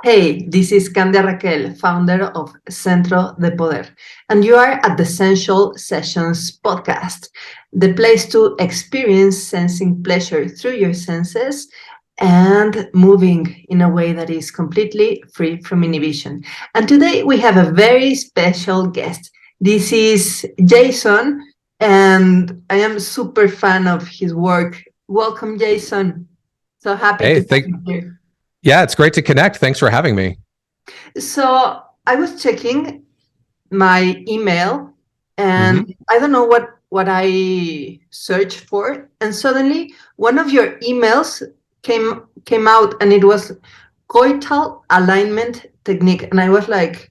Hey, this is CANDIA Raquel, founder of Centro de Poder, and you are at the Sensual Sessions podcast, the place to experience sensing pleasure through your senses and moving in a way that is completely free from inhibition. And today we have a very special guest. This is Jason, and I am super fan of his work. Welcome, Jason. So happy Hey, to have you here. yeah, it's great to connect. Thanks for having me. So I was checking my email and Hmm. I don't know what I searched for, and suddenly one of your emails came out and it was coital alignment technique, and I was like,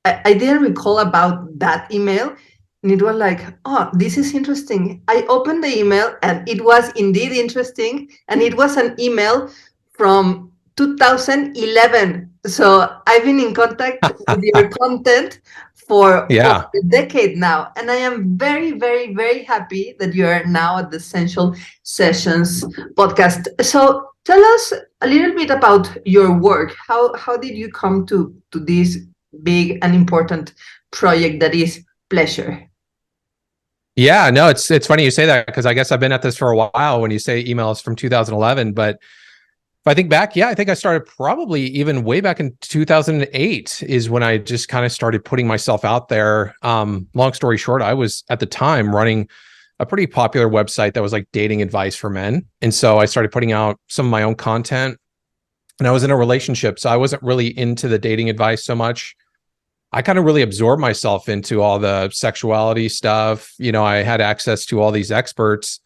I didn't recall about that email, and it was like, oh, this is interesting. I opened the email and it was indeed interesting, and it was an email from 2011. So I've been in contact with your content for Yeah. a decade now, and I am very, very, very happy that you are now at the Essential Sessions podcast. So tell us a little bit about your work. How did you come to this big and important project that is pleasure? Yeah, no, it's funny you say that because I guess I've been at this for a while when you say emails from 2011, but if I think back, yeah, I think I started probably even way back in 2008 is when I just kind of started putting myself out there. Long story short, I was at the time running a pretty popular website that was like dating advice for men. And so I started putting out some of my own content, and I was in a relationship, so I wasn't really into the dating advice so much. I kind of really absorbed myself into all the sexuality stuff. I had access to all these experts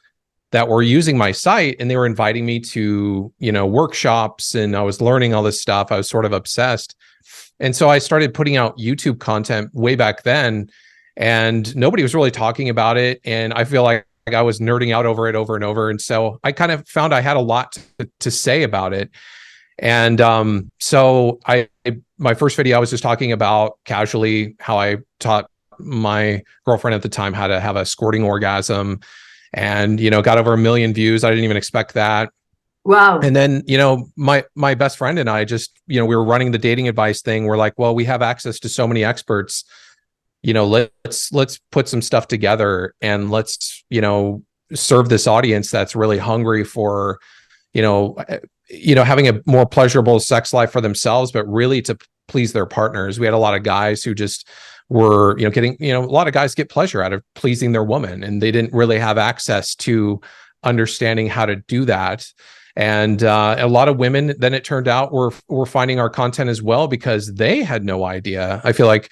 that were using my site, and they were inviting me to, workshops, and I was learning all this stuff. I was sort of obsessed. And so I started putting out YouTube content way back then, and nobody was really talking about it. And I feel like I was nerding out over it over and over. And so I kind of found I had a lot to say about it. And so my first video, I was just talking about casually how I taught my girlfriend at the time how to have a squirting orgasm, and got over 1 million views. I didn't even expect that. Wow. And then my best friend and I just we were running the dating advice thing. We're like, well, we have access to so many experts. Let's put some stuff together, and let's serve this audience that's really hungry for you know having a more pleasurable sex life for themselves, but really to please their partners. We had a lot of guys who just were getting a lot of guys get pleasure out of pleasing their woman, and they didn't really have access to understanding how to do that. And a lot of women, then it turned out, were finding our content as well because they had no idea. I feel like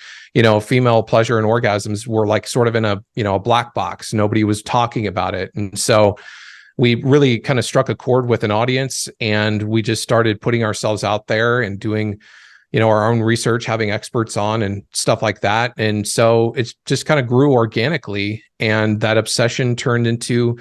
female pleasure and orgasms were like sort of in a black box. Nobody was talking about it. And so we really kind of struck a chord with an audience, and we just started putting ourselves out there and doing our own research, having experts on and stuff like that. And so it just kind of grew organically, and that obsession turned into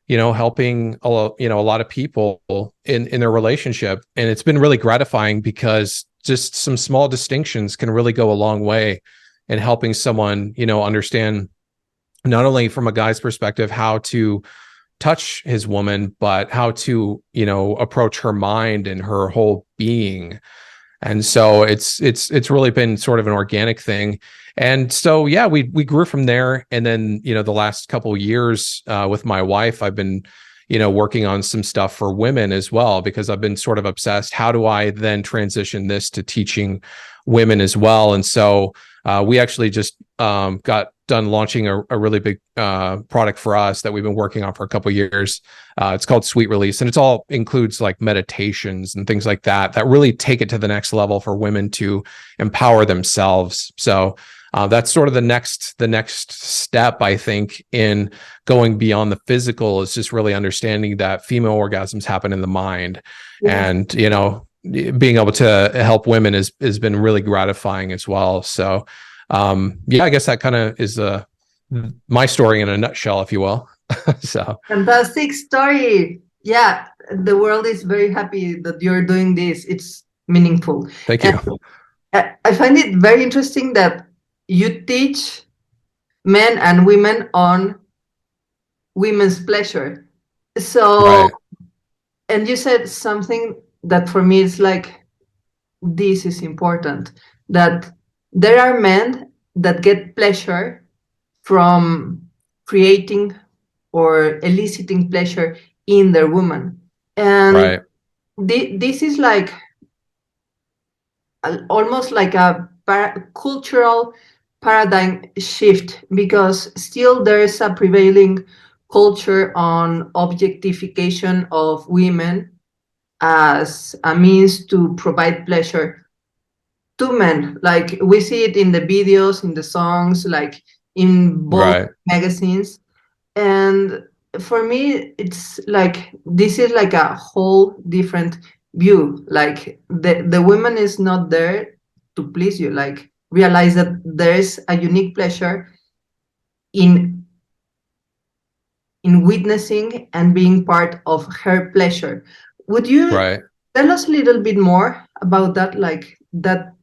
helping a lot of people in their relationship. And it's been really gratifying because just some small distinctions can really go a long way in helping someone understand, not only from a guy's perspective, how to touch his woman, but how to approach her mind and her whole being. And so it's really been sort of an organic thing. And so yeah, we grew from there. And then the last couple of years with my wife, I've been working on some stuff for women as well, because I've been sort of obsessed. How do I then transition this to teaching women as well? And so we actually just got done launching a really big product for us that we've been working on for a couple of years. It's called Sweet Release, and it's all includes like meditations and things like that really take it to the next level for women to empower themselves. So that's sort of the next step, I think, in going beyond the physical, is just really understanding that female orgasms happen in the mind. Yeah. And being able to help women has been really gratifying as well. So yeah, I guess that kind of is my story in a nutshell, if you will. So Fantastic story. Yeah, the world is very happy that you're doing this. It's meaningful. thank And you. I find it very interesting that you teach men and women on women's pleasure. So, Right. and you said something that for me is like this is important, that there are men that get pleasure from creating or eliciting pleasure in their woman. And Right. this is like almost like a cultural paradigm shift, because still there is a prevailing culture on objectification of women as a means to provide pleasure to men. Like we see it in the videos, in the songs, like in both Right. magazines. And for me, it's like this is like a whole different view. Like the woman is not there to please you. Like realize that there's a unique pleasure in witnessing and being part of her pleasure. Would you Right. tell us a little bit more about that, like that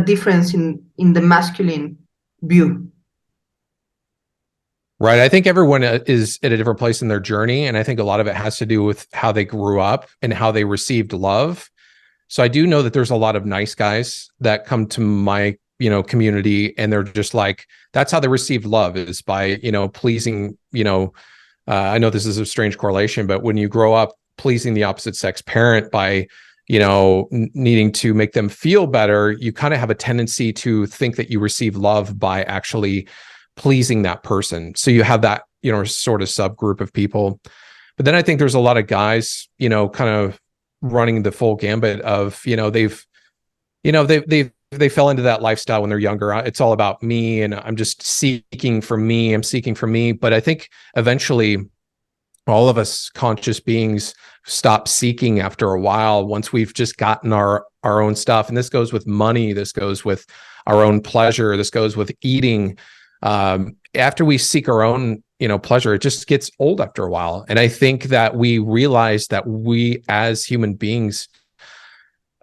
difference in the masculine view? Right. I think everyone is at a different place in their journey. And I think a lot of it has to do with how they grew up and how they received love. So I do know that there's a lot of nice guys that come to my, community, and they're just like, that's how they received love, is by, pleasing, I know this is a strange correlation, but when you grow up pleasing the opposite sex parent by, needing to make them feel better, you kind of have a tendency to think that you receive love by actually pleasing that person. So you have that, sort of subgroup of people. But then I think there's a lot of guys, kind of running the full gambit of, they fell into that lifestyle when they're younger. It's all about me, and I'm just seeking for me. I'm seeking for me. But I think eventually all of us conscious beings stop seeking after a while, once we've just gotten our own stuff. And this goes with money. This goes with our own pleasure. This goes with eating. After we seek our own, pleasure, it just gets old after a while. And I think that we realize that we as human beings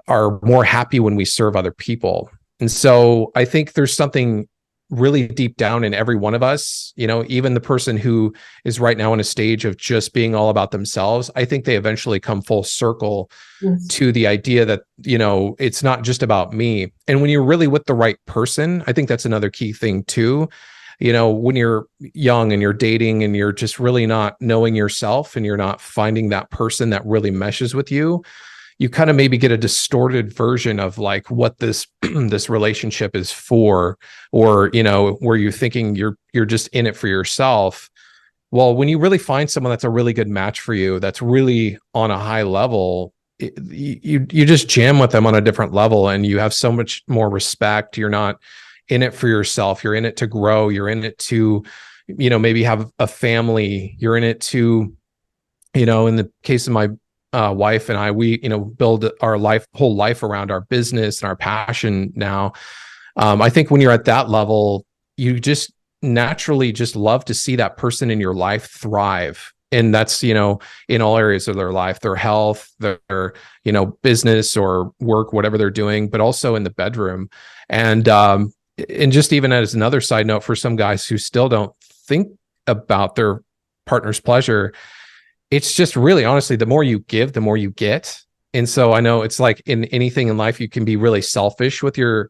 are more happy when we serve other people. And so I think there's something really deep down in every one of us, even the person who is right now in a stage of just being all about themselves, I think they eventually come full circle to the idea that, it's not just about me. And when you're really with the right person, I think that's another key thing too. When you're young and you're dating and you're just really not knowing yourself and you're not finding that person that really meshes with you, you kind of maybe get a distorted version of like what this this relationship is for, or where you're thinking you're just in it for yourself. Well, when you really find someone that's a really good match for you, that's really on a high level, you just jam with them on a different level, and you have so much more respect. You're not in it for yourself. You're in it to grow. You're in it to, maybe have a family. You're in it to, in the case of my wife and I, we, build our whole life around our business and our passion now. I think when you're at that level, you just naturally just love to see that person in your life thrive. And that's, in all areas of their life, their health, their, business or work, whatever they're doing, but also in the bedroom. And just even as another side note, for some guys who still don't think about their partner's pleasure, it's just really, honestly, the more you give, the more you get. And so I know it's like in anything in life, you can be really selfish with your,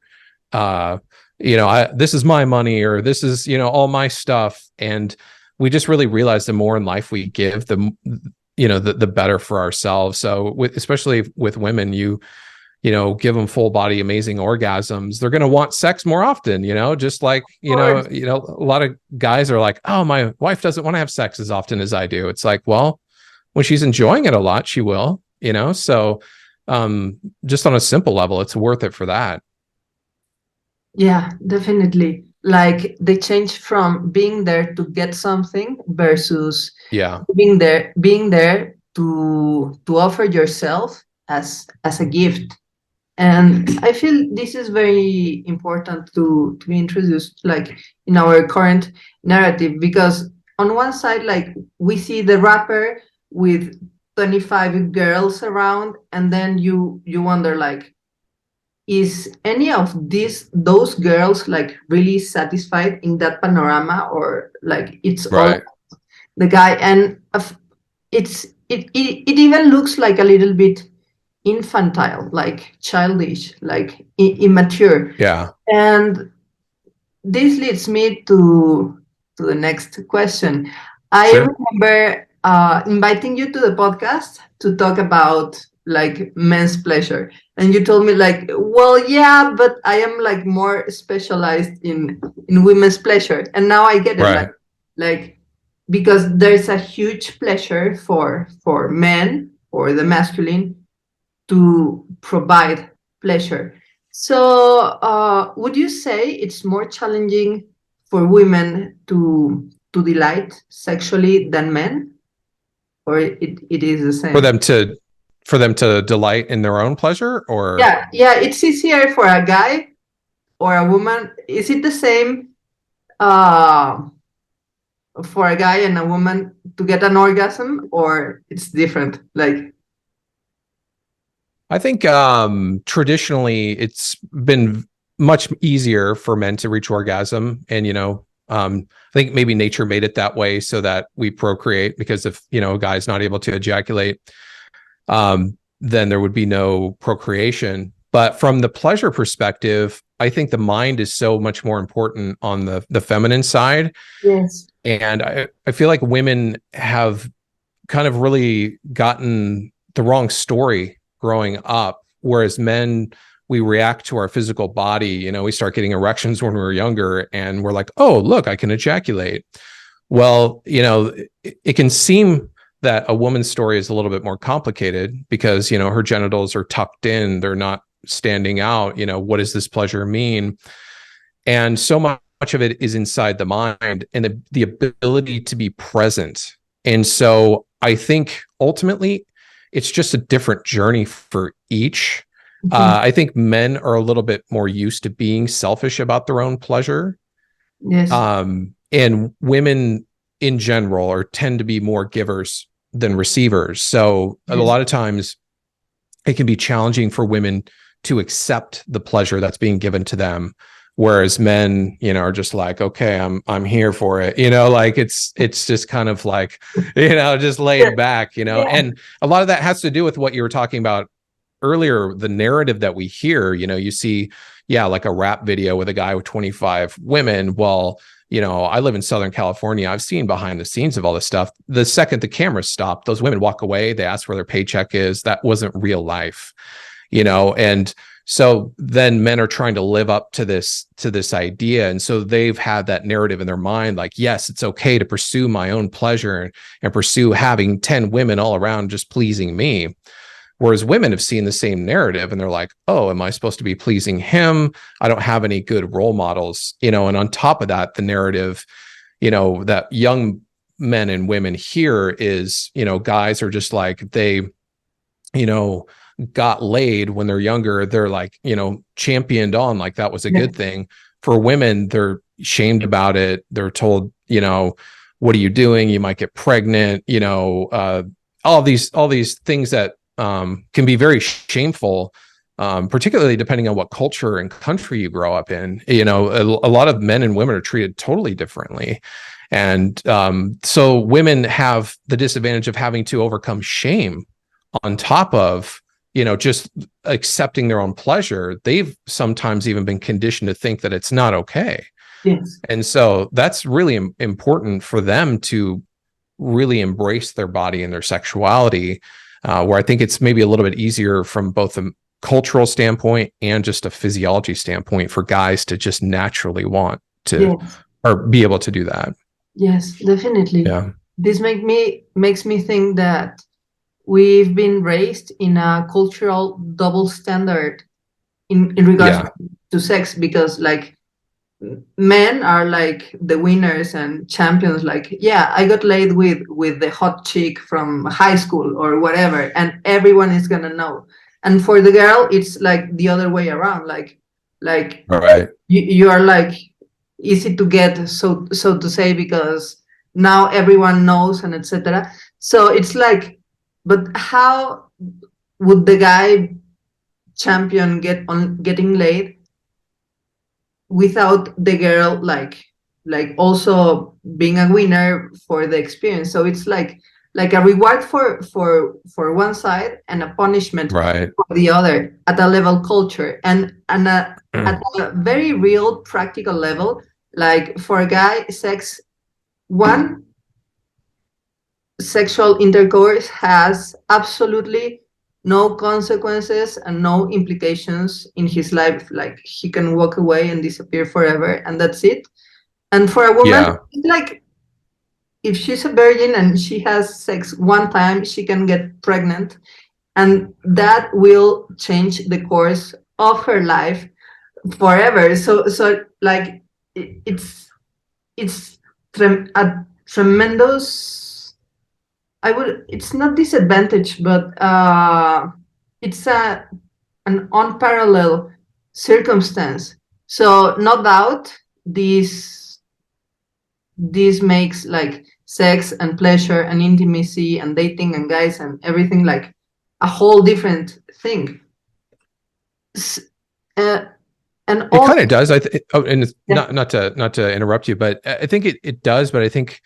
this is my money, or this is, all my stuff. And we just really realize the more in life we give, the better for ourselves. So especially with women, you give them full body, amazing orgasms, they're going to want sex more often, just like, a lot of guys are like, oh, my wife doesn't want to have sex as often as I do. It's like, well, when she's enjoying it a lot, she will, so just on a simple level, it's worth it for that. Yeah, definitely. Like they change from being there to get something versus being there to offer yourself as a gift. And I feel this is very important to be introduced, like in our current narrative, because on one side, like we see the rapper with 25 girls around, and then you wonder, like, is any of those girls like really satisfied in that panorama, or like it's all Right. the guy? And it even looks like a little bit infantile, like childish, like immature. Yeah. And this leads me to the next question. I Sure. remember inviting you to the podcast to talk about like men's pleasure, and you told me like, well, yeah, but I am like more specialized in women's pleasure, and now I get it, Right. like because there's a huge pleasure for men or the masculine to provide pleasure. So, would you say it's more challenging for women to delight sexually than men, or it is the For same? them to delight in their own pleasure, or Yeah, yeah, it's easier for a guy or a woman. Is it the same uh, for a guy and a woman to get an orgasm, or it's different? Like, I think traditionally it's been much easier for men to reach orgasm, and I think maybe nature made it that way so that we procreate, because if a guy's not able to ejaculate, then there would be no procreation. But from the pleasure perspective, I think the mind is so much more important on the feminine side. yes, And I feel like women have kind of really gotten the wrong story growing up, whereas men, we react to our physical body. We start getting erections when we were younger, and we're like, oh, look, I can ejaculate. Well, it can seem that a woman's story is a little bit more complicated because, her genitals are tucked in, they're not standing out. What does this pleasure mean? And so much of it is inside the mind and the ability to be present. And so I think ultimately it's just a different journey for each. I think men are a little bit more used to being selfish about their own pleasure. yes, And women in general tend to be more givers than receivers. So a yes, lot of times it can be challenging for women to accept the pleasure that's being given to them, whereas men are just like, okay, I'm here for it, like it's just kind of like, just yeah, laid back, yeah, and a lot of that has to do with what you were talking about earlier, the narrative that we hear. You see, yeah, like a rap video with a guy with 25 women. Well, I live in Southern California. I've seen behind the scenes of all this stuff. The second the cameras stop, those women walk away. They ask where their paycheck is. That wasn't real life, and so then men are trying to live up to this idea. And so they've had that narrative in their mind, like, yes, it's okay to pursue my own pleasure and pursue having 10 women all around just pleasing me. Whereas women have seen the same narrative and they're like, oh, am I supposed to be pleasing him? I don't have any good role models, and on top of that, the narrative, that young men and women hear is, guys are just like, they, got laid when they're younger. They're like, championed on like that was a yeah, good thing. For women, they're shamed about it. They're told, what are you doing? You might get pregnant, all these things that can be very shameful, particularly depending on what culture and country you grow up in. A lot of men and women are treated totally differently. And so women have the disadvantage of having to overcome shame on top of, just accepting their own pleasure. They've sometimes even been conditioned to think that it's not okay. yes, And so that's really important for them to really embrace their body and their sexuality, where I think it's maybe a little bit easier from both a cultural standpoint and just a physiology standpoint for guys to just naturally want to yes. or be able to do that. Yes, definitely. Yeah. This makes me think that we've been raised in a cultural double standard in regards Yeah. to sex, because like men are like the winners and champions, like, yeah, I got laid with the hot chick from high school or whatever, and everyone is gonna know. And for the girl, it's like the other way around, like All right. you are like easy to get, so to say, because now everyone knows and etc. So it's like, but how would the guy champion get on getting laid without the girl like also being a winner for the experience? So it's like a reward for one side and a punishment Right. for the other at a level culture, and at a very real practical level. Like for a guy, sex, one sexual intercourse has absolutely no consequences and no implications in his life. Like he can walk away and disappear forever, and that's it. And for a woman, Yeah. like if she's a virgin and she has sex one time, she can get pregnant, and that will change the course of her life forever. So like it's a tremendous, I would, it's not disadvantage, but it's an unparalleled circumstance. So no doubt this makes like sex and pleasure and intimacy and dating and guys and everything like a whole different thing. Uh, and It all, kind of does. And it's yeah, not to interrupt you, but I think it does. But I think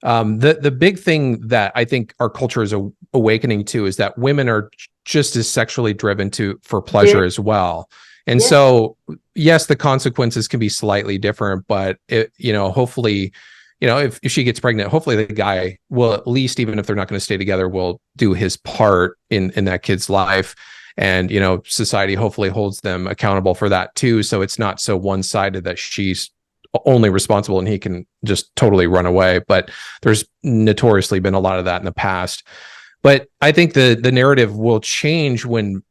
the big thing that I think our culture is awakening to is that women are just as sexually driven for pleasure yeah, as well. And yeah, so, yes, the consequences can be slightly different, but hopefully, if she gets pregnant, hopefully the guy will, at least, even if they're not going to stay together, will do his part in that kid's life. And, society hopefully holds them accountable for that too. So it's not so one-sided that she's only responsible and he can just totally run away. But there's notoriously been a lot of that in the past. But I think the narrative will change when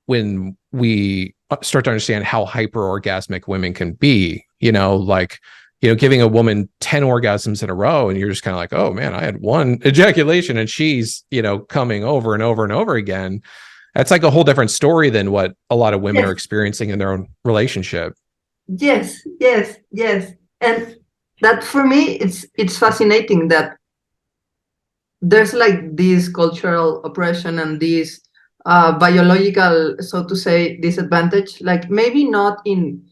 we start to understand how hyper orgasmic women can be. Giving a woman 10 orgasms in a row, and you're just kind of like, oh man, I had one ejaculation and she's, coming over and over and over again. That's like a whole different story than what a lot of women are yes, experiencing in their own relationship. yes, yes, yes. And that for me, it's fascinating that there's like this cultural oppression and this biological, so to say, disadvantage. Like maybe not in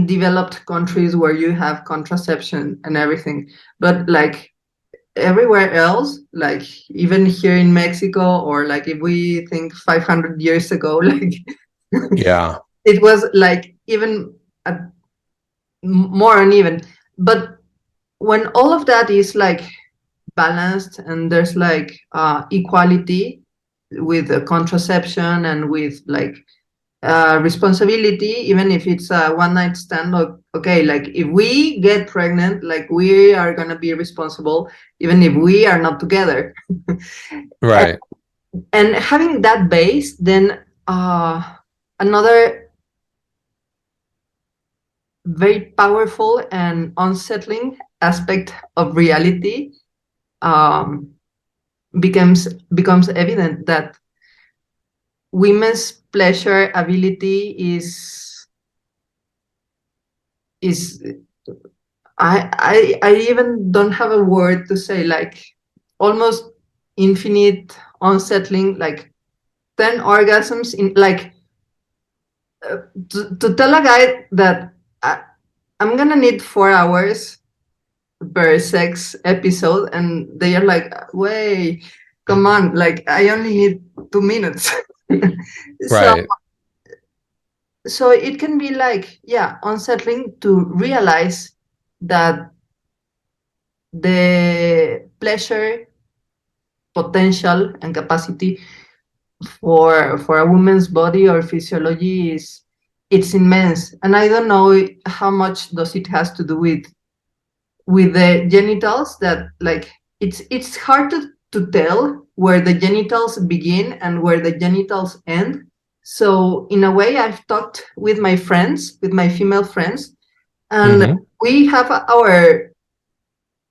developed countries where you have contraception and everything, but like everywhere else, like even here in Mexico, or like if we think 500 years ago, like Yeah. it was like even more uneven. But when all of that is like balanced and there's like equality with contraception and with like responsibility, even if it's a one night stand, okay, like if we get pregnant, like we are gonna be responsible even if we are not together. Right. And having that base, then another very powerful and unsettling aspect of reality um, becomes evident, that women's pleasure ability is I even don't have a word to say, like almost infinite, unsettling, like 10 orgasms in like to tell a guy that I'm gonna need 4 hours per sex episode, and they are like, wait, come on, like I only need 2 minutes. so Right. so it can be like, yeah, unsettling to realize that the pleasure potential and capacity for a woman's body or physiology is, it's immense. And I don't know how much does it has to do with the genitals, that like it's hard to tell where the genitals begin and where the genitals end. So in a way, I've talked with my friends, with my female friends, and Mm-hmm. we have our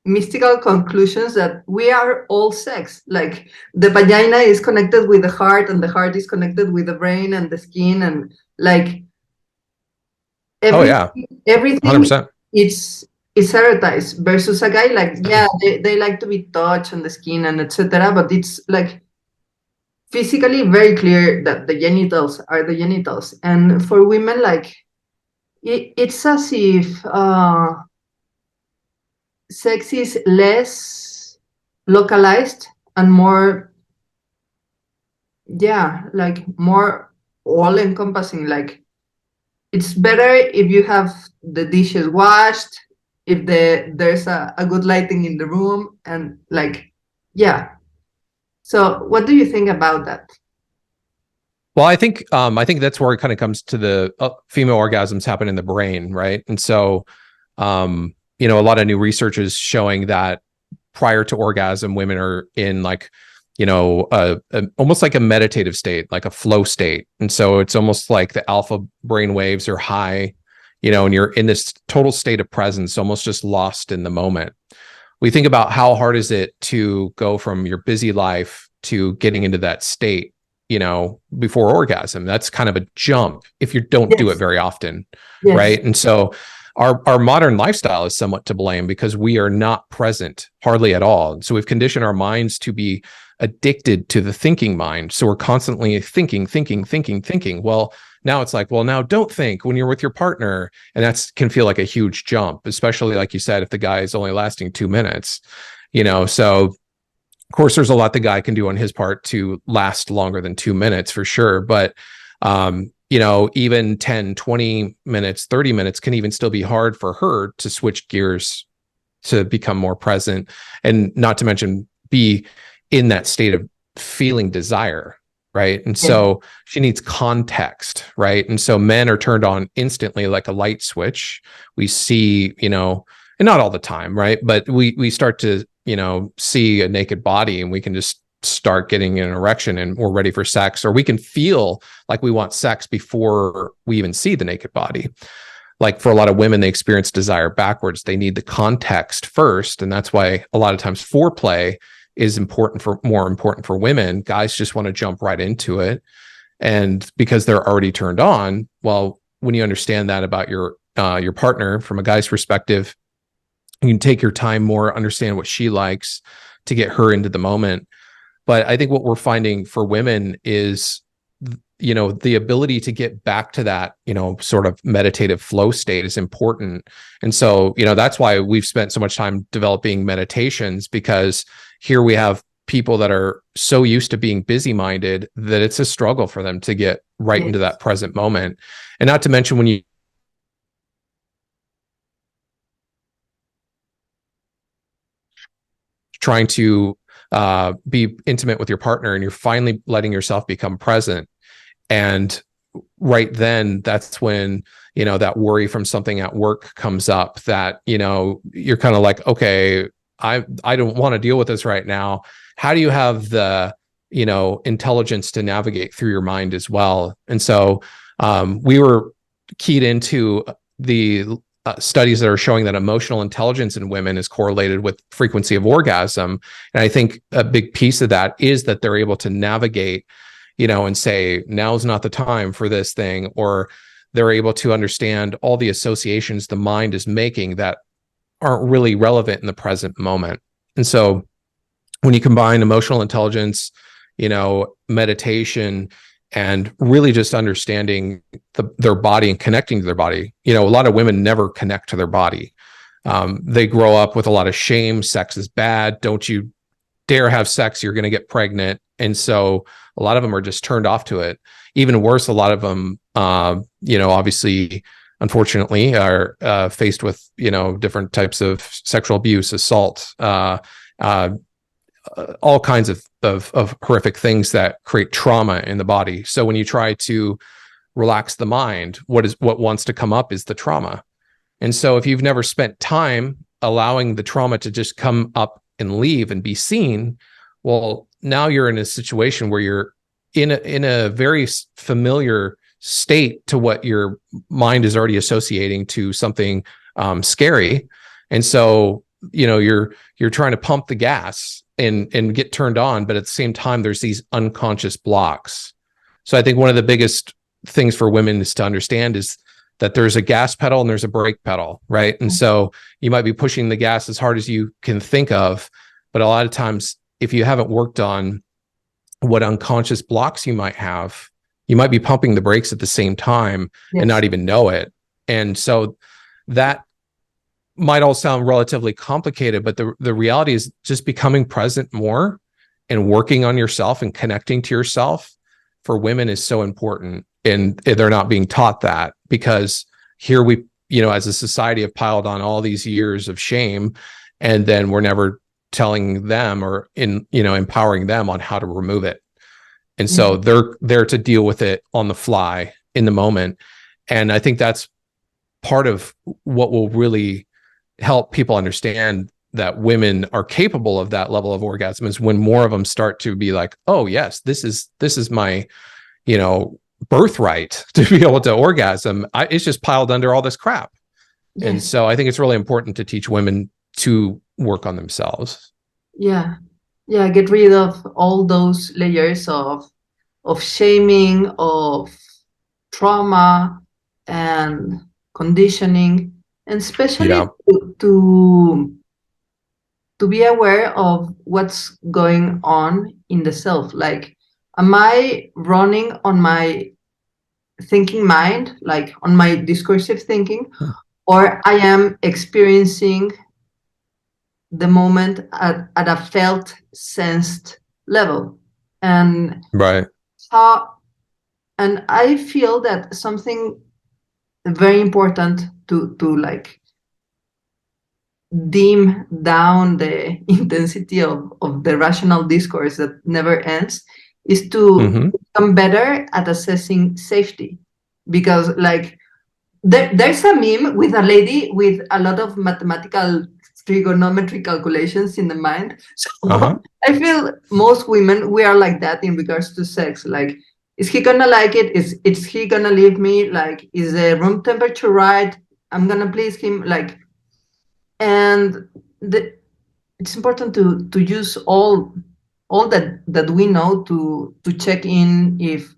mystical conclusions that we are all sex. Like the vagina is connected with the heart, and the heart is connected with the brain and the skin, and like Oh yeah. everything 100%. is erotized. Versus a guy, like, yeah, they like to be touched on the skin and etc., but it's like physically very clear that the genitals are the genitals. And for women, like it's as if sex is less localized and more, yeah, like more all encompassing. Like it's better if you have the dishes washed, if there's a good lighting in the room, and like, yeah. So what do you think about that? Well, I think that's where it kind of comes to the female orgasms happen in the brain, right? And so, you know, a lot of new research is showing that prior to orgasm, women are in like, you know, almost like a meditative state, like a flow state. And so it's almost like the alpha brain waves are high, you know, and you're in this total state of presence, almost just lost in the moment. We think about how hard is it to go from your busy life to getting into that state, you know, before orgasm. That's kind of a jump if you don't do it Yes, very often, yes, right? And so our modern lifestyle is somewhat to blame because we are not present hardly at all. And so we've conditioned our minds to be addicted to the thinking mind. So we're constantly thinking. Well, now it's like, well, now don't think when you're with your partner. And that's can feel like a huge jump, especially like you said, if the guy is only lasting 2 minutes, you know. So of course, there's a lot the guy can do on his part to last longer than 2 minutes for sure. But, you know, even 10, 20 minutes, 30 minutes can even still be hard for her to switch gears to become more present, and not to mention be in that state of feeling desire. Right. And yes, so she needs context. Right. And so men are turned on instantly like a light switch. We see, you know, and not all the time. Right. But we start to, you know, see a naked body and we can just start getting an erection and we're ready for sex, or we can feel like we want sex before we even see the naked body. Like for a lot of women, they experience desire backwards. They need the context first. And that's why a lot of times foreplay is more important for women. Guys just want to jump right into it. And because they're already turned on, well, when you understand that about your partner from a guy's perspective, you can take your time more, understand what she likes to get her into the moment. But I think what we're finding for women is, you know, the ability to get back to that, you know, sort of meditative flow state is important. And so, you know, that's why we've spent so much time developing meditations, because here we have people that are so used to being busy minded that it's a struggle for them to get right into yes, that present moment. And not to mention when you trying to be intimate with your partner and you're finally letting yourself become present. And right then, that's when, you know, that worry from something at work comes up that, you know, you're kind of like, okay, I don't want to deal with this right now. How do you have the, you know, intelligence to navigate through your mind as well? And so we were keyed into the studies that are showing that emotional intelligence in women is correlated with frequency of orgasm. And I think a big piece of that is that they're able to navigate, you know, and say, now's not the time for this thing, or they're able to understand all the associations the mind is making that aren't really relevant in the present moment. And so when you combine emotional intelligence, you know, meditation, and really just understanding their body and connecting to their body. You know, a lot of women never connect to their body. They grow up with a lot of shame. Sex is bad. Don't you dare have sex. You're going to get pregnant. And so a lot of them are just turned off to it. Even worse, a lot of them, you know, obviously, unfortunately, are faced with, you know, different types of sexual abuse, assault, all kinds of horrific things that create trauma in the body. So when you try to relax the mind, what wants to come up is the trauma. And so if you've never spent time allowing the trauma to just come up and leave and be seen, well, now you're in a situation where you're in a very familiar state to what your mind is already associating to something scary. And so, you know, you're trying to pump the gas and get turned on, but at the same time, there's these unconscious blocks. So I think one of the biggest things for women is to understand is that there's a gas pedal and there's a brake pedal, right? And so you might be pushing the gas as hard as you can think of, but a lot of times, if you haven't worked on what unconscious blocks you might have, you might be pumping the brakes at the same time and not even know it. And so that might all sound relatively complicated, but the reality is just becoming present more and working on yourself and connecting to yourself for women is so important. And they're not being taught that, because here we, as a society, have piled on all these years of shame, and then we're never telling them or empowering them on how to remove it. And so they're there to deal with it on the fly in the moment. And I think that's part of what will really help people understand that women are capable of that level of orgasm, is when more of them start to be like, oh yes, this is my, birthright to be able to orgasm. It's just piled under all this crap. Yes. And so I think it's really important to teach women to work on themselves. Yeah. Get rid of all those layers of shaming, of trauma and conditioning, and especially to be aware of what's going on in the self. Like, am I running on my thinking mind, like on my discursive thinking, or I am experiencing the moment at a felt, sensed level? And Right. And I feel that something very important to like dim down the intensity of the rational discourse that never ends is to become better at assessing safety. Because like there's a meme with a lady with a lot of mathematical trigonometry calculations in the mind. So I feel most women, we are like that in regards to sex. Like, is he gonna like it? Is he gonna leave me? Like, is the room temperature right? I'm gonna please him. Like, and it's important to use all that we know to check in if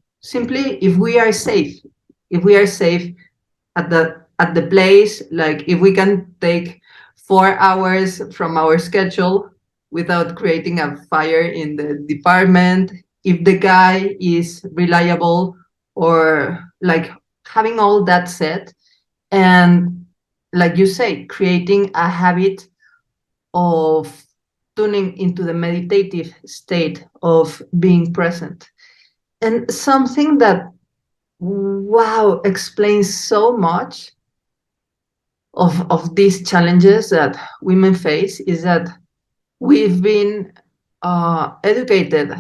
we are safe, at the place. Like, if we can take 4 hours from our schedule without creating a fire in the department, if the guy is reliable, or like having all that set, and like you say, creating a habit of tuning into the meditative state of being present. And something that, wow, explains so much of these challenges that women face is that we've been educated,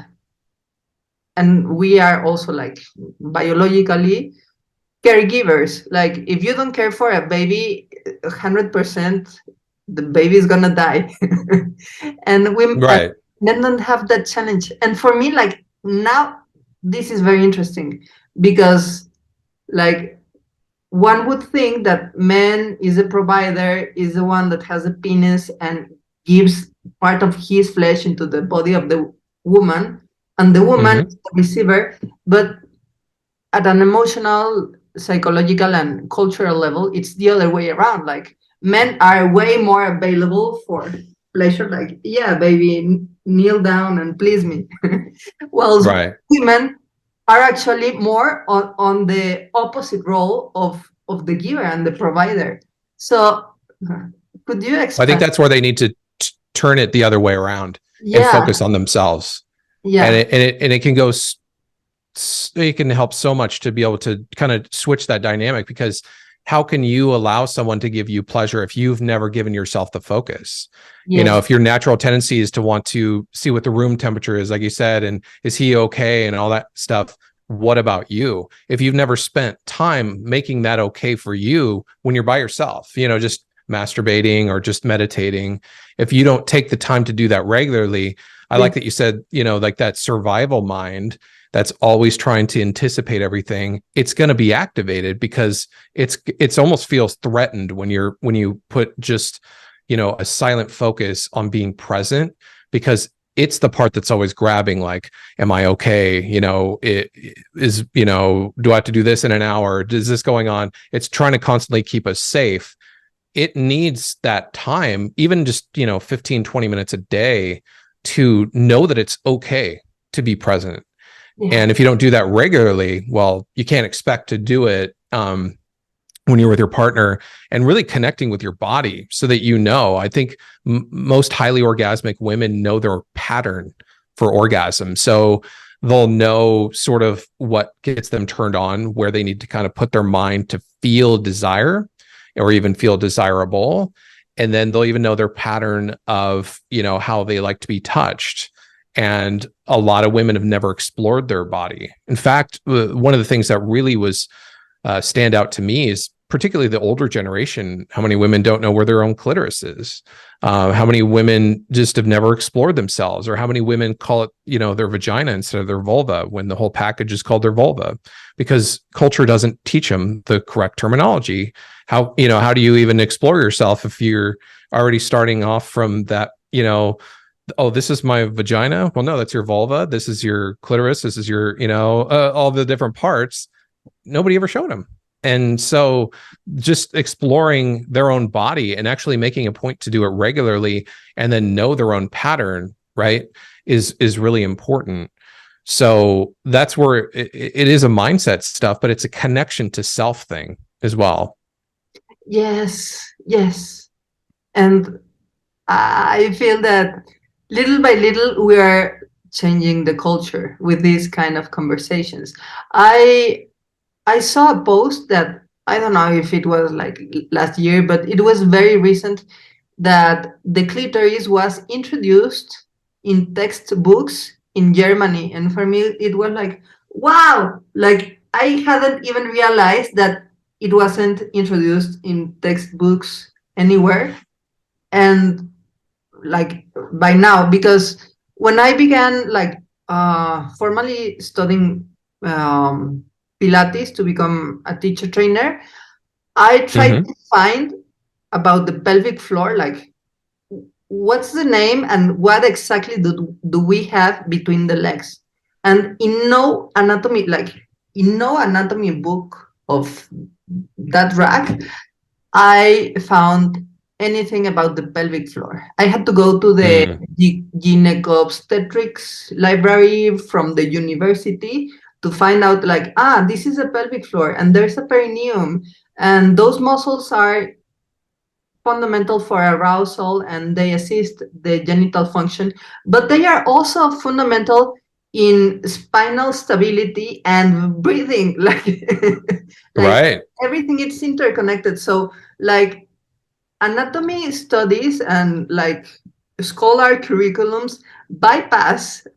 and we are also like biologically caregivers. Like, if you don't care for a baby 100%, the baby is gonna die. And men don't have that challenge. And for me, like, now this is very interesting, because like one would think that man is a provider, is the one that has a penis and gives part of his flesh into the body of the woman, and the woman is the receiver. But at an emotional, psychological, and cultural level, it's the other way around. Like, men are way more available for pleasure. Like, yeah, baby, kneel down and please me. While women are actually more on the opposite role of the giver and the provider. So could you expand? I think that's where they need to turn it the other way around and focus on themselves. Yeah. And it can go, it can help so much to be able to kind of switch that dynamic, because how can you allow someone to give you pleasure if you've never given yourself the focus? Yes. If your natural tendency is to want to see what the room temperature is, like you said, and is he okay and all that stuff, what about you? If you've never spent time making that okay for you when you're by yourself, just masturbating or just meditating, if you don't take the time to do that regularly, I like that you said, like that survival mind that's always trying to anticipate everything, it's going to be activated, because it's almost feels threatened when you put just, a silent focus on being present, because it's the part that's always grabbing, like, am I okay? It is, do I have to do this in an hour? Is this going on? It's trying to constantly keep us safe. It needs that time, even just, 15, 20 minutes a day, to know that it's okay to be present. Yeah. And if you don't do that regularly, well, you can't expect to do it when you're with your partner, and really connecting with your body so that I think most highly orgasmic women know their pattern for orgasm. So they'll know sort of what gets them turned on, where they need to kind of put their mind to feel desire or even feel desirable. And then they'll even know their pattern of, how they like to be touched. And a lot of women have never explored their body. In fact, one of the things that really was stand out to me is particularly the older generation, how many women don't know where their own clitoris is, how many women just have never explored themselves, or how many women call it, their vagina instead of their vulva when the whole package is called their vulva, because culture doesn't teach them the correct terminology. How do you even explore yourself if you're already starting off from that, oh, this is my vagina? Well, no, that's your vulva. This is your clitoris. This is your, all the different parts. Nobody ever showed them. And so just exploring their own body and actually making a point to do it regularly and then know their own pattern, right, is really important. So that's where it is a mindset stuff, but it's a connection to self thing as well. Yes. And I feel that little by little we are changing the culture with these kind of conversations. I saw a post that, I don't know if it was like last year, but it was very recent, that the clitoris was introduced in textbooks in Germany. And for me, it was like, wow, like I hadn't even realized that it wasn't introduced in textbooks anywhere. And like by now, because when I began like formally studying Pilates to become a teacher trainer, I tried to find about the pelvic floor, like what's the name and what exactly do we have between the legs. And in no anatomy book of that rack, I found anything about the pelvic floor. I had to go to the gynecobstetrics library from the university to find out like, this is a pelvic floor and there's a perineum, and those muscles are fundamental for arousal and they assist the genital function, but they are also fundamental in spinal stability and breathing. Like, Right. everything is interconnected. So like anatomy studies and like scholar curriculums bypass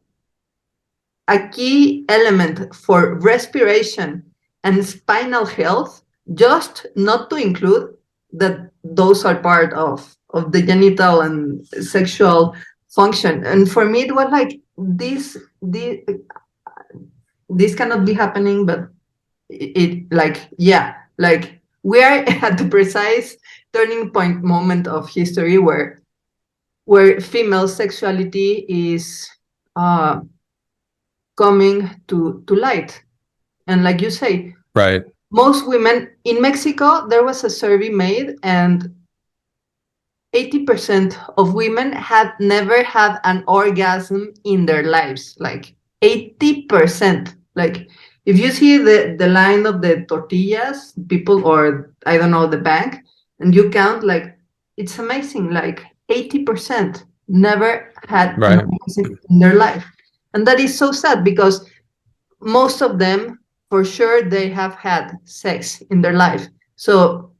a key element for respiration and spinal health, just not to include that those are part of the genital and sexual function. And for me, it was like this cannot be happening, but it like, like we are at the precise turning point moment of history where female sexuality is coming to light. And like you say, right, most women in Mexico, there was a survey made, and 80% of women had never had an orgasm in their lives. Like 80%. Like if you see the line of the tortillas, people, or I don't know, the bank, and you count, like it's amazing. Like 80% never had an orgasm in their life. And that is so sad because most of them, for sure, they have had sex in their life. So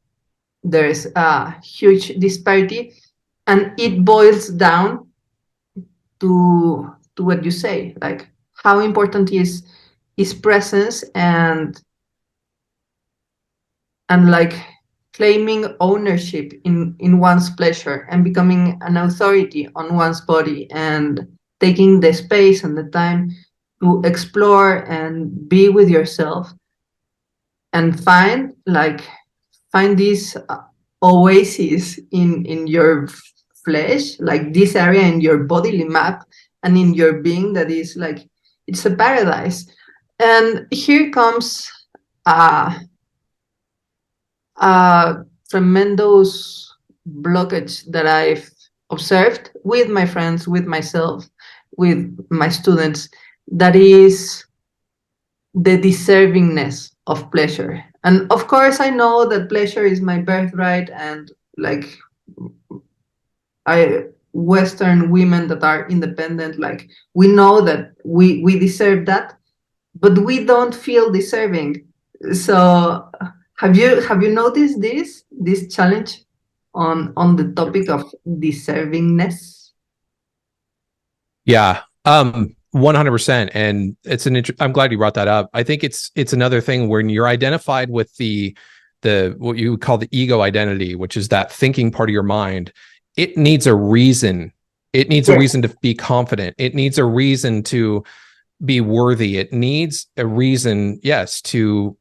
there's a huge disparity, and it boils down to what you say, like how important is presence and like claiming ownership in one's pleasure and becoming an authority on one's body and taking the space and the time to explore and be with yourself and find this oasis in your flesh, like this area in your bodily map and in your being that is like, it's a paradise. And here comes a tremendous blockage that I've observed with my friends, with myself, with my students, that is the deservingness of pleasure. And of course, I know that pleasure is my birthright, and like Western women that are independent, like we know that we deserve that, but we don't feel deserving. So have you noticed this challenge on the topic of deservingness? Yeah. 100%. And it's I'm glad you brought that up. I think it's another thing when you're identified with the what you would call the ego identity, which is that thinking part of your mind. It needs a reason. It needs a reason to be confident. It needs a reason to be worthy. It needs a reason, yes, to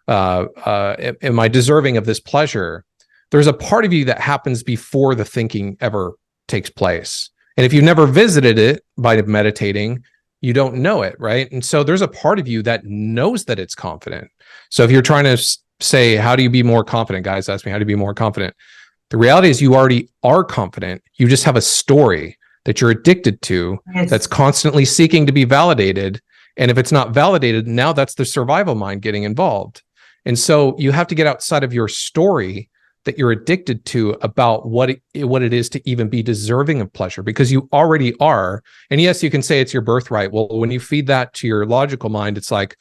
am I deserving of this pleasure? There's a part of you that happens before the thinking ever takes place. And if you've never visited it by meditating, you don't know it, right? And so there's a part of you that knows that it's confident. So if you're trying to say, how do you be more confident? Guys ask me, how do you be more confident? The reality is you already are confident. You just have a story that you're addicted to, yes, that's constantly seeking to be validated. And if it's not validated, now that's the survival mind getting involved. And so you have to get outside of your story that you're addicted to about what it is to even be deserving of pleasure, because you already are. And yes, you can say it's your birthright. Well, when you feed that to your logical mind, it's like,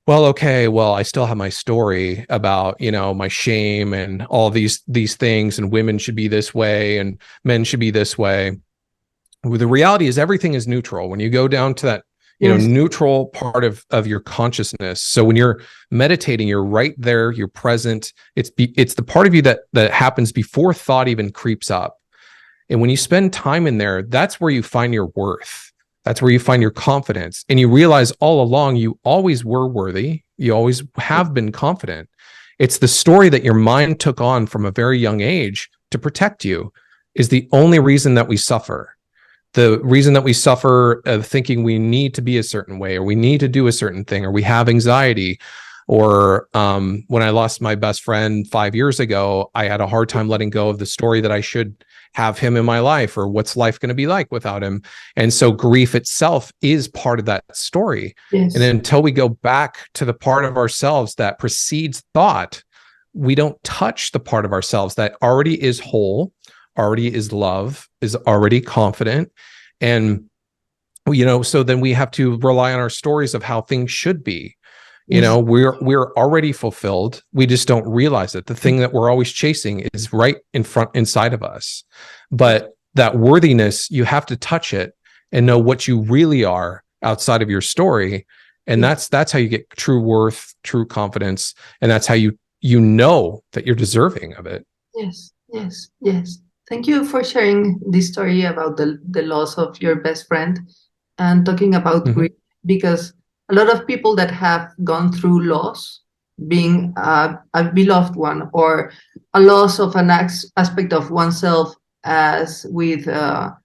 well, okay, well, I still have my story about, my shame and all these things, and women should be this way and men should be this way. Well, the reality is everything is neutral. When you go down to that, yes, neutral part of your consciousness. So when you're meditating, you're right there, you're present. It's the part of you that happens before thought even creeps up. And when you spend time in there, that's where you find your worth. That's where you find your confidence. And you realize all along, you always were worthy. You always have been confident. It's the story that your mind took on from a very young age to protect you is the only reason that we suffer. The reason that we suffer of thinking we need to be a certain way, or we need to do a certain thing, or we have anxiety, or when I lost my best friend 5 years ago, I had a hard time letting go of the story that I should have him in my life, or what's life going to be like without him. And so grief itself is part of that story. Yes. And until we go back to the part of ourselves that precedes thought, we don't touch the part of ourselves that already is whole, already is love, is already confident. And, so then we have to rely on our stories of how things should be. We're already fulfilled. We just don't realize it. The thing that we're always chasing is right inside of us. But that worthiness, you have to touch it and know what you really are outside of your story. And that's how you get true worth, true confidence. And that's how you know that you're deserving of it. Yes, yes, yes. Thank you for sharing this story about the loss of your best friend and talking about grief, because a lot of people that have gone through loss, being a beloved one, or a loss of an aspect of oneself, as with the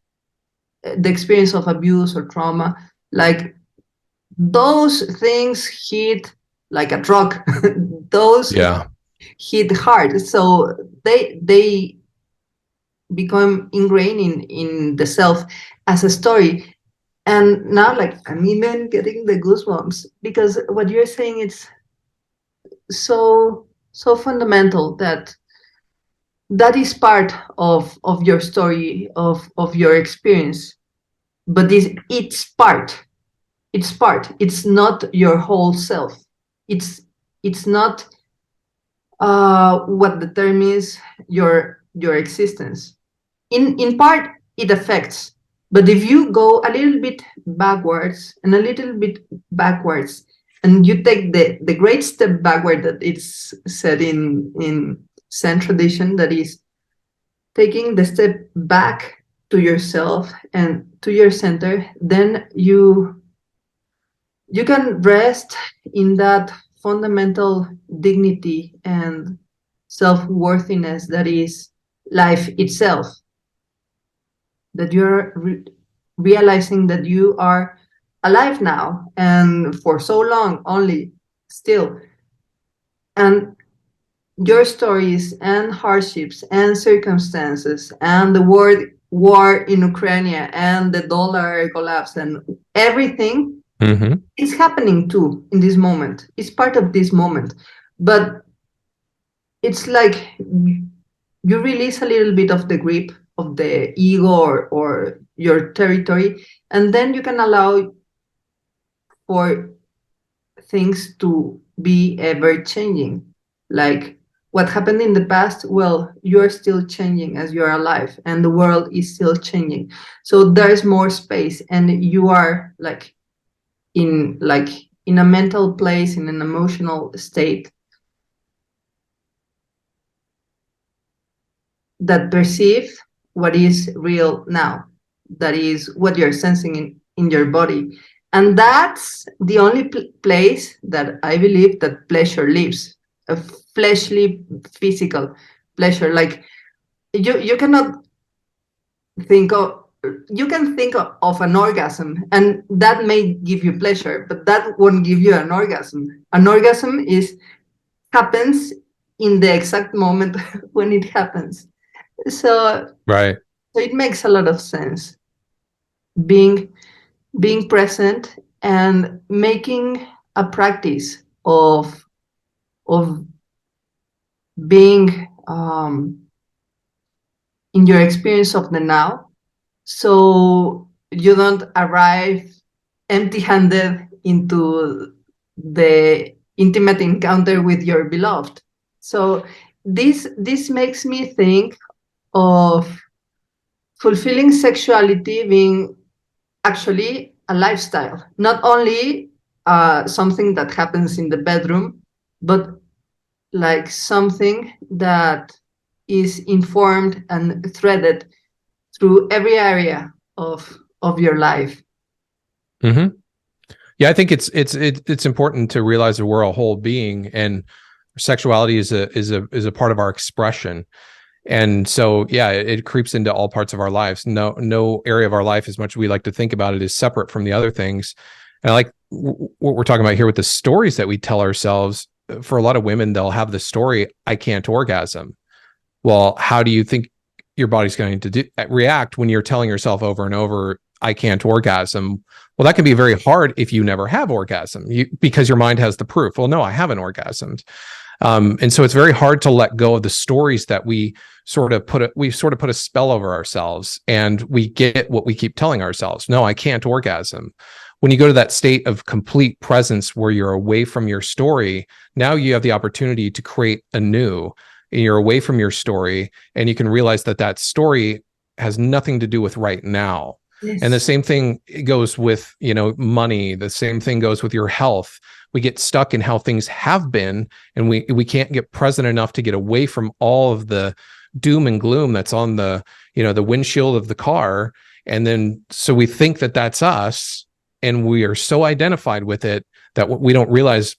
experience of abuse or trauma, like those things hit like a truck. Those hit hard. So they become ingrained in the self as a story. And now, like, I'm even getting the goosebumps, because what you're saying is so fundamental, that is part of your story, of your experience. But it's part. It's not your whole self. It's not what determines your existence. In part, it affects. But if you go a little bit backwards and a little bit backwards, and you take the great step backward that it's said in Zen tradition, that is taking the step back to yourself and to your center, then you can rest in that fundamental dignity and self-worthiness that is life itself. That you're realizing that you are alive now, and for so long only, still. And your stories and hardships and circumstances and the war in Ukraine and the dollar collapse and everything is happening too in this moment. It's part of this moment. But it's like you release a little bit of the grip of the ego or your territory, and then you can allow for things to be ever changing. Like what happened in the past, well, you're still changing as you're alive, and the world is still changing. So there's more space, and you are in a mental place, in an emotional state that perceive what is real now. That is what you're sensing in your body. And that's the only place that I believe that pleasure lives, a fleshly, physical pleasure. Like you cannot think of, you can think of an orgasm, and that may give you pleasure, but that won't give you an orgasm. An orgasm is happens in the exact moment when it happens. So Right. so it makes a lot of sense being being present and making a practice of being in your experience of the now, so you don't arrive empty-handed into the intimate encounter with your beloved. So this makes me think of fulfilling sexuality being actually a lifestyle, not only something that happens in the bedroom, but like something that is informed and threaded through every area of your life. Mm-hmm. Yeah, I think it's important to realize that we're a whole being, and sexuality is a part of our expression. And so, yeah, it creeps into all parts of our lives. No area of our life, as much as we like to think about it, is separate from the other things. And I like what we're talking about here with the stories that we tell ourselves. For a lot of women, they'll have the story, "I can't orgasm." Well, how do you think your body's going to react when you're telling yourself over and over, "I can't orgasm"? Well, that can be very hard if you never have orgasm, because your mind has the proof. Well, no, I haven't orgasmed. And so it's very hard to let go of the stories that we sort of put a spell over ourselves, and we get what we keep telling ourselves. No, I can't orgasm. When you go to that state of complete presence where you're away from your story, now you have the opportunity to create anew. And you're away from your story, and you can realize that that story has nothing to do with right now. Yes. And the same thing goes with, money. The same thing goes with your health. We get stuck in how things have been, and we can't get present enough to get away from all of the doom and gloom that's on the windshield of the car. And then so we think that that's us, and we are so identified with it that we don't realize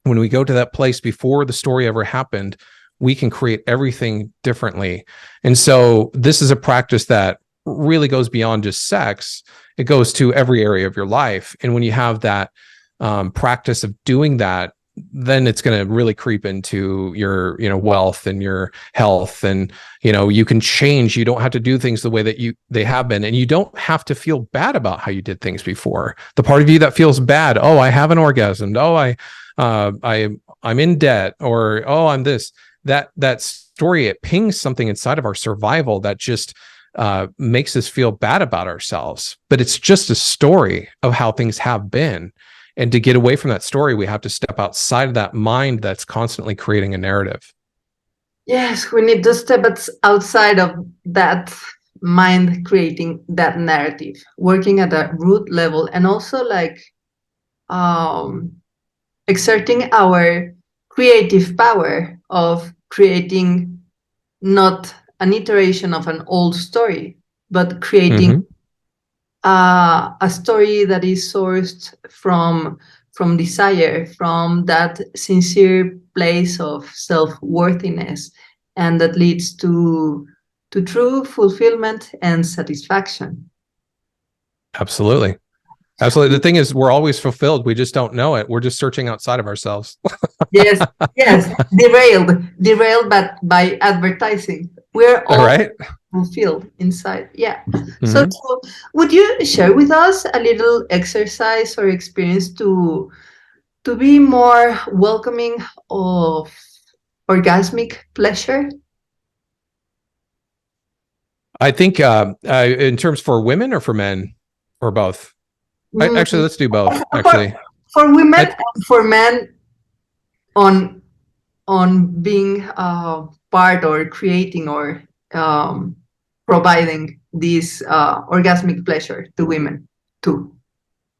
when we go to that place before the story ever happened, we can create everything differently. And so this is a practice that really goes beyond just sex. It goes to every area of your life. And when you have that practice of doing that, then it's going to really creep into your, wealth and your health. And, you can change. You don't have to do things the way that they have been. And you don't have to feel bad about how you did things before. The part of you that feels bad, oh, I haven't orgasmed. Oh, I'm in debt, or, oh, I'm this, that story, it pings something inside of our survival that just makes us feel bad about ourselves. But it's just a story of how things have been. And to get away from that story, we have to step outside of that mind that's constantly creating a narrative. Yes, we need to step outside of that mind creating that narrative, working at a root level, and also exerting our creative power of creating not an iteration of an old story, but creating a story that is sourced from desire, from that sincere place of self-worthiness, and that leads to true fulfillment and satisfaction. Absolutely. Absolutely. The thing is, we're always fulfilled. We just don't know it. We're just searching outside of ourselves. Yes, derailed by advertising. We're all right. fulfilled inside. Yeah. So would you share with us a little exercise or experience to be more welcoming of orgasmic pleasure? I think in terms for women or for men or both. Mm, Actually, let's do both. for, Actually, for women I, and for men on being part or creating or um, providing this orgasmic pleasure to women too.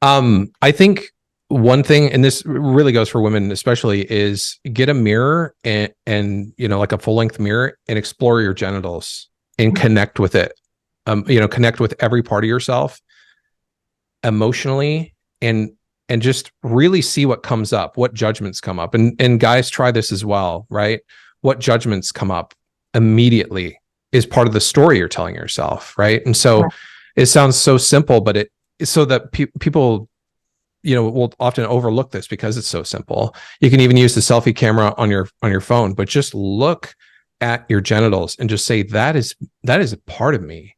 I think one thing, and this really goes for women especially, is get a mirror and like a full length mirror and explore your genitals and connect with it. Connect with every part of yourself emotionally and just really see what comes up, what judgments come up. And guys, try this as well, right? What judgments come up immediately is part of the story you're telling yourself, right? And so it sounds so simple, but it so that people will often overlook this because it's so simple. You can even use the selfie camera on your phone, but just look at your genitals and just say that is a part of me.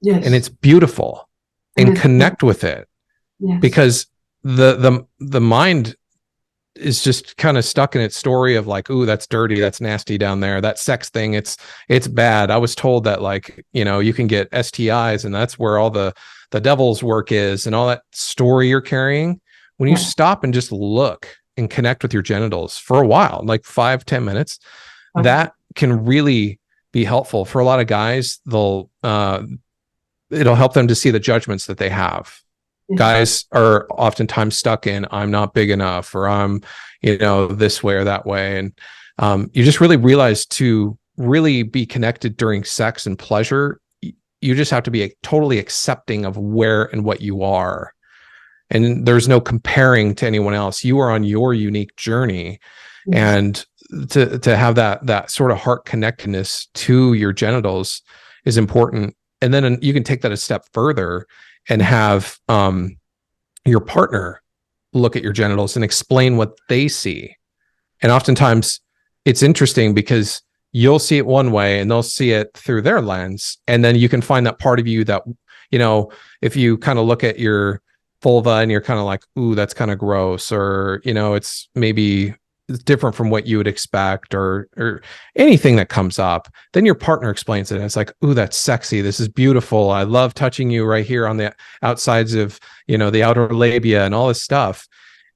Yes. And it's beautiful, and connect with it. Yes. Because the mind is just kind of stuck in its story of like, ooh, that's dirty, that's nasty down there, that sex thing, it's bad. I was told that, like, you can get STIs and that's where all the devil's work is, and all that story you're carrying. When you stop and just look and connect with your genitals for a while, like 5-10 minutes, that can really be helpful for a lot of guys. It'll help them to see the judgments that they have. Guys are oftentimes stuck in, I'm not big enough, or I'm, this way or that way. And you just really realize to really be connected during sex and pleasure, you just have to be totally accepting of where and what you are. And there's no comparing to anyone else. You are on your unique journey. And to have that sort of heart connectedness to your genitals is important. And then you can take that a step further and have your partner look at your genitals and explain what they see. And oftentimes it's interesting because you'll see it one way and they'll see it through their lens. And then you can find that part of you that, if you kind of look at your vulva and you're kind of like, ooh, that's kind of gross, or, it's maybe different from what you would expect, or anything that comes up, then your partner explains it and it's like, ooh, that's sexy, this is beautiful, I love touching you right here on the outsides of the outer labia and all this stuff.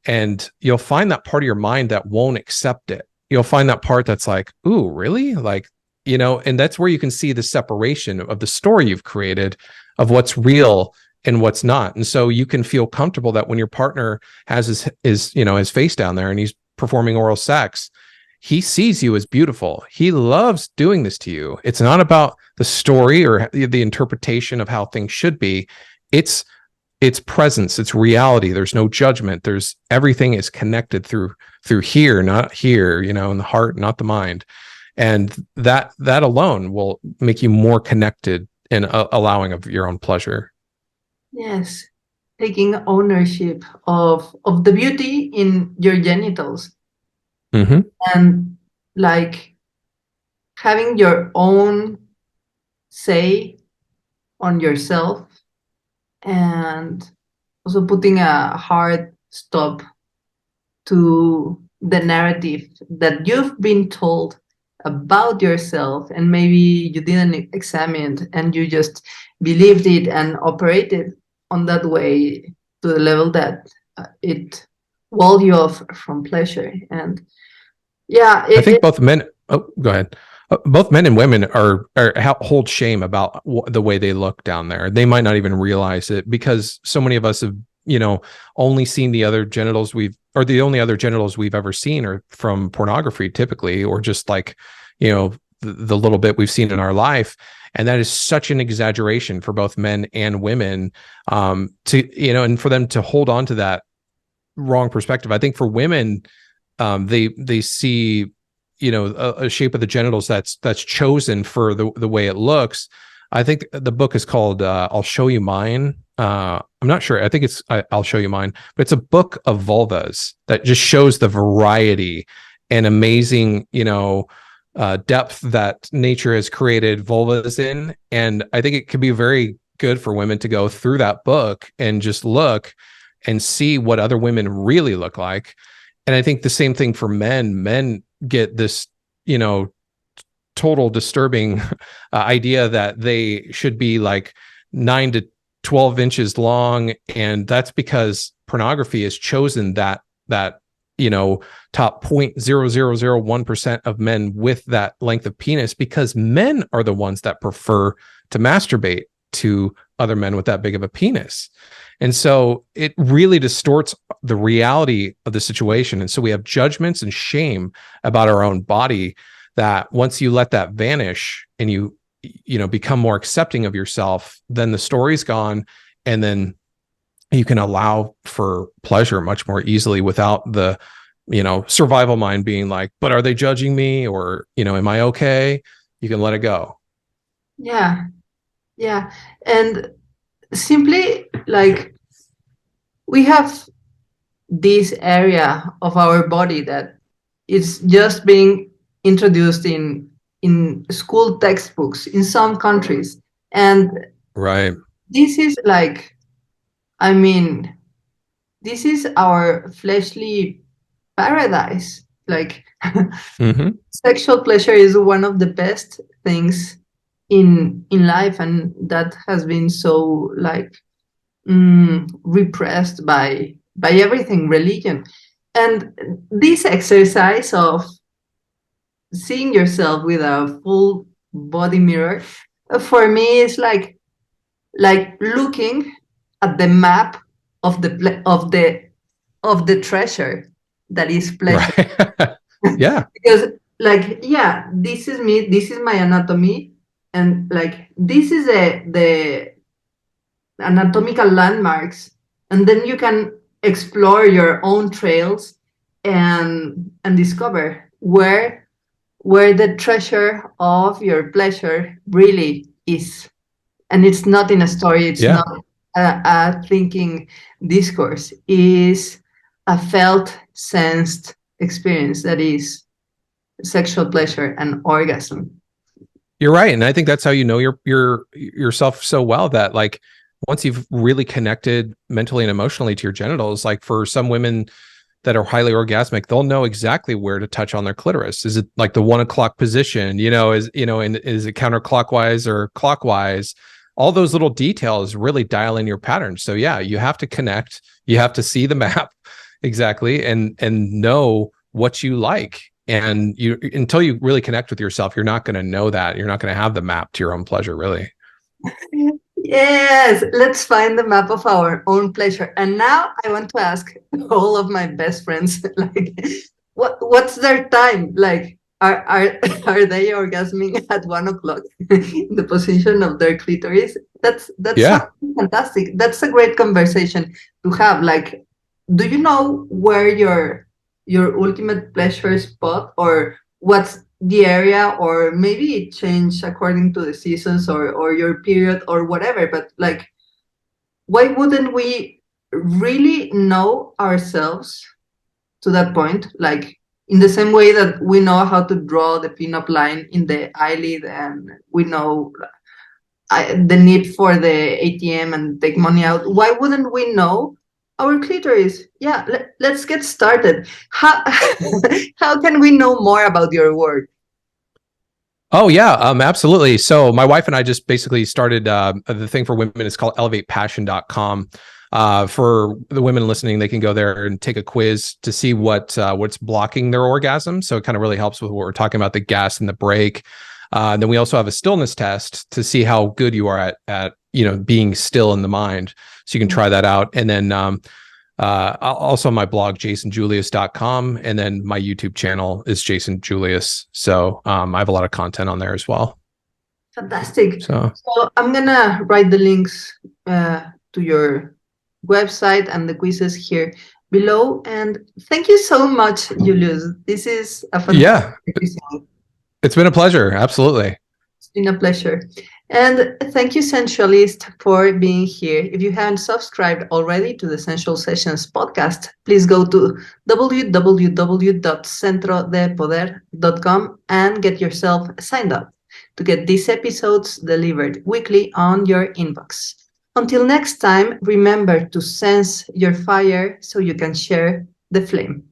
And you'll find that part of your mind that won't accept it. You'll find that part that's like, ooh, really? Like, and that's where you can see the separation of the story you've created of what's real and what's not. And so you can feel comfortable that when your partner has his face down there and he's performing oral sex, he sees you as beautiful. He loves doing this to you. It's not about the story or the interpretation of how things should be. It's presence, it's reality. There's no judgment. Everything is connected through here, not here, in the heart, not the mind. And that alone will make you more connected and allowing of your own pleasure. Yes. Taking ownership of the beauty in your genitals. And like having your own say on yourself, and also putting a hard stop to the narrative that you've been told about yourself, and maybe you didn't examine it and you just believed it and operated on that way to the level that it walled you off from pleasure. And I think both men. Oh, go ahead. Both men and women hold shame about the way they look down there. They might not even realize it because so many of us have, only seen the other genitals the only other genitals we've ever seen are from pornography typically, or just like, the little bit we've seen in our life. And that is such an exaggeration for both men and women, and for them to hold on to that wrong perspective. I think for women, they see, a shape of the genitals that's chosen for the way it looks. I think the book is called I'll Show You Mine. I'm not sure. I think it's I'll Show You Mine, but it's a book of vulvas that just shows the variety and amazing, depth that nature has created vulvas in. And I think it could be very good for women to go through that book and just look and see what other women really look like. And I think the same thing for men. Men get this, total disturbing idea that they should be like 9 to 12 inches long. And that's because pornography has chosen that top 0.0001% of men with that length of penis, because men are the ones that prefer to masturbate to other men with that big of a penis. And so it really distorts the reality of the situation. And so we have judgments and shame about our own body that once you let that vanish and you become more accepting of yourself, then the story's gone. And then you can allow for pleasure much more easily without the, survival mind being like, but are they judging me? Or, am I okay? You can let it go. Yeah. Yeah. And simply like we have this area of our body that is just being introduced in school textbooks in some countries. And right. This is like, I mean, this is our fleshly paradise. Like Mm-hmm. sexual pleasure is one of the best things in life, and that has been so like repressed by everything, religion. And this exercise of seeing yourself with a full body mirror, for me is like looking at the map of the treasure that is pleasure. Right. Yeah. Because like, yeah, this is me, this is my anatomy, and like this is the anatomical landmarks, and then you can explore your own trails and discover where the treasure of your pleasure really is. And it's not in a story, it's Yeah. not a thinking discourse, is a felt, sensed experience that is sexual pleasure and orgasm. You're right. And I think that's how you know yourself so well, that like once you've really connected mentally and emotionally to your genitals, like for some women that are highly orgasmic, they'll know exactly where to touch on their clitoris. Is it like the 1 o'clock position, is it counterclockwise or clockwise? All those little details really dial in your pattern. So yeah, you have to connect, you have to see the map exactly and know what you like. And you, until you really connect with yourself, you're not going to know that. You're not going to have the map to your own pleasure, really. Yes, let's find the map of our own pleasure. And now I want to ask all of my best friends, like, what's their time? Like, are they orgasming at 1 o'clock in the position of their clitoris? That's Yeah. fantastic. That's a great conversation to have. Like, do you know where your ultimate pleasure spot, or what's the area, or maybe it changed according to the seasons or your period or whatever, but like, why wouldn't we really know ourselves to that point? Like in the same way that we know how to draw the pinup line in the eyelid, and we know the need for the ATM and take money out, why wouldn't we know our clitoris? Yeah, let's get started. How how can we know more about your work? Oh yeah, absolutely. So my wife and I just basically started the thing for women. It's called elevatepassion.com. For the women listening, they can go there and take a quiz to see what's blocking their orgasm. So it kind of really helps with what we're talking about, the gas and the brake. Then we also have a stillness test to see how good you are at being still in the mind. So you can try that out. And then also my blog, jasonjulius.com, and then my YouTube channel is Jason Julius. So I have a lot of content on there as well. Fantastic. So I'm gonna write the links to your website and the quizzes here below. And thank you so much, Julius. This is a fantastic episode. It's been a pleasure. Absolutely. It's been a pleasure. And thank you, Sensualist, for being here. If you haven't subscribed already to the Sensual Sessions podcast, please go to www.centrodepoder.com and get yourself signed up to get these episodes delivered weekly on your inbox. Until next time, remember to sense your fire so you can share the flame.